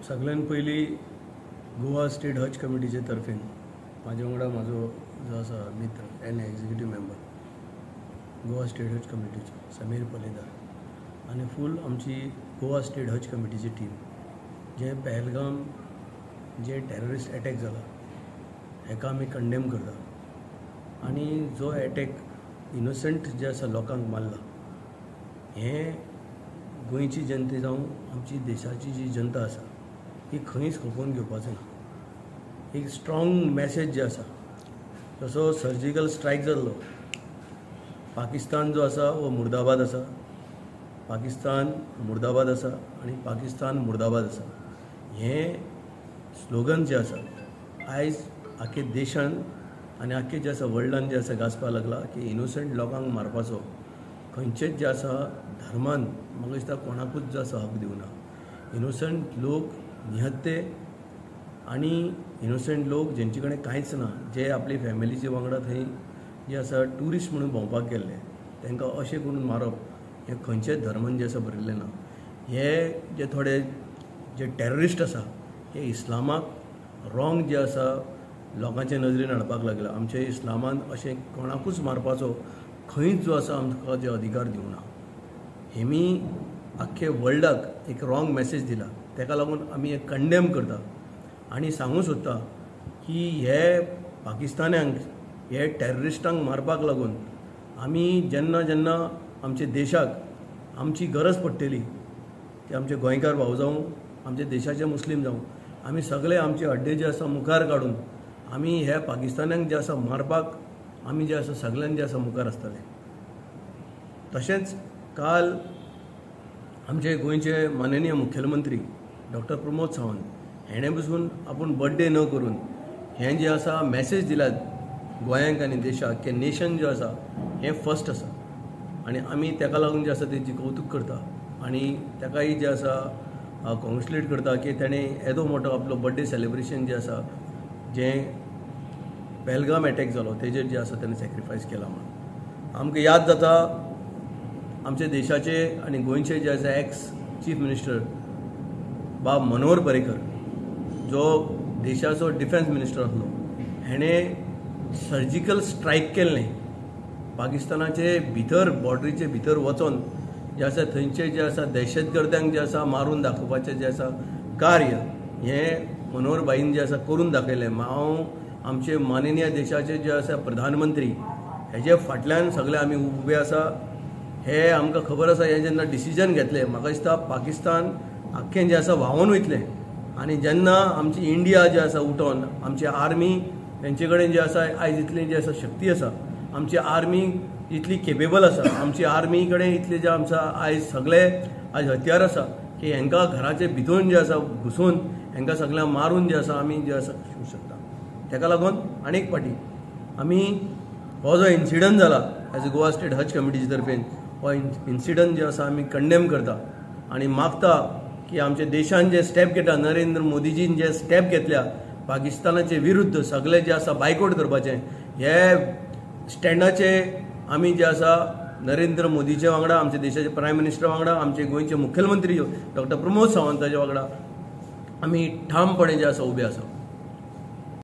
सगळ्यान पयली गोवा स्टेट हज कमिटीचे तर्फेन म्हाजे वांगडा म्हाजो जो आसा मित्र an executive member Goa state हज कमिटीचे समीर पलेदार आनी फूल आमची गोवा स्टेट हज कमिटीची टीम जे पहलगाम जे टेररिस्ट अटॅक जाला हेका आमी कंडेम करता आनी जो अटॅक इनोसंट जे आसा लोकांक मारला हे गोंयची जनते जावं आमची देशाची जी जनता आसा ही खंयच खपोवन घेवपाचो ना। एक स्ट्रॉंग मॅसेज जे आसा जसो सर्जिकल स्ट्रायक जाल्लो पाकिस्तान जो आसा वो मुर्दाबाद आसा, पाकिस्तान मुर्दाबाद आसा आनी पाकिस्तान मुर्दाबाद आसा हें स्लोगन जे आसा आयज आख्खे देशान आनी आख्खे जे आसा वर्ल्डान जे आसा गाजपाक लागला की इनोसंट लोकांक मारपाचो खंयचेच जे आसा धर्मान म्हाका दिसता कोणाकूच जो आसा हक दिवना। इनोसंट लोक निहत्ते आनी इनोसंट लोक जेंचे कडेन कांयच ना जे आपली फॅमिलीचे वांगडा थंय जे आसा ट्युरिस्ट म्हणून भोंवपाक गेल्ले तांकां अशें करून मारप हें खंयचेच धर्मान जे आसा बरयल्लें ना। हे जे थोडे जे टेररिस्ट आसा हे इस्लामाक रॉंग जे आसा लोकांचे नजरेन हाडपाक लागला। आमच्या इस्लामान अशें कोणाकूच मारपाचो खंयच जो आसा आमकां जे अधिकार दिवना। हेमी आख्खे वर्ल्डाक एक रॉंग मॅसेज दिला तेका लागून आमी हे कंडेम करता आनी सांगू सोदता की हे पाकिस्तान्यांक हे टेररिस्टांक मारपाक लागून आमी जेन्ना जेन्ना आमच्या देशाक आमची गरज पडटली की आमचे गोंयकार भाव जावं आमच्या देशाचे मुस्लीम जावं आमी सगळे आमचे अड्डे जे आसा मुखार काडून आमी हे पाकिस्तान्यांक जे आसा मारपाक आमी जे आसा सगळ्यांक जे आसा मुखार आसतले। तशेंच काल आमचे गोंयचे माननीय मुख्यमंत्री डॉक्टर प्रमोद सावंत हेणें बसून आपूण बर्थडे न करून हें जे आसा मॅसेज दिल्यात गोंयांक आनी देशाक की नेशन जो आसा हें फर्स्ट आसा आनी आमी तेका लागून जे आसा तेजी कौतुक करता आनी तेकाय जे आसा कॉंग्रेच्युलेट करता की तेणें येदो मोठो आपलो बर्थडे सेलिब्रेशन जे आसा जें पहलगाम अटॅक जालो तेजेर जे आसा तेणें सॅक्रिफायस केला म्हणून आमकां याद जाता आमच्या देशाचे आनी गोंयचे जे आसा एक्स चीफ मिनिस्टर बाब मनोहर पर्रीकर जो देशाचो डिफेन्स मिनिस्टर आसलो हेणें सर्जिकल स्ट्रायक केल्लें पाकिस्तानाचे भितर बॉर्डरीचे भितर वचोन जे आसा थंयचे जे आसा दहशतगर्द्यांक जे आसा मारून दाखोवपाचें जे आसा कार्य हें मनोहर भाईन जे आसा करून दाखयलें। हांव आमचे माननीय देशाचे जे आसा प्रधानमंत्री हेजे फाटल्यान सगळे आमी उबे आसा। हे आमकां खबर आसा हे जेन्ना डिसिजन घेतले म्हाका दिसता पाकिस्तान आख्खें जे आसा व्हांवून वयतलें आनी जेन्ना आमची इंडिया जे आसा उठोन आमची आर्मी तेंचे कडेन जे आसा आयज इतली जी आसा शक्ती आसा आमची आर्मी इतली केपेबल आसा आमची आर्मी कडेन इतले जे आमचा आयज सगळे आयज हत्यार आसा की हेंकां घराचे भितून जे आसा घुसून हेंकां सगळ्यांक मारून जे आसा आमी जे आसा शिवूंक शकता। तेका लागून आनीक फाटी आमी हो जो इन्सिडंट जाला एज अ गोवा स्टेट हज कमिटीचे तर्फेन हो इन्सिडंट जे आसा आमी कंडेम करता आनी मागता की आमच्या देशान जे स्टेप घेता नरेंद्र मोदीजीन जे स्टेप घेतल्या पाकिस्तानाचे विरुद्ध सगळे जे आसा बायकॉट करपाचें हे स्टँडाचे आमी जे आसा नरेंद्र मोदीचे वांगडा आमच्या देशाचे प्रायम मिनिस्टर वांगडा आमचे गोंयचे मुख्यमंत्री डॉक्टर प्रमोद सावंताचे वांगडा आमी ठामपणे जे आसा उबे आसा।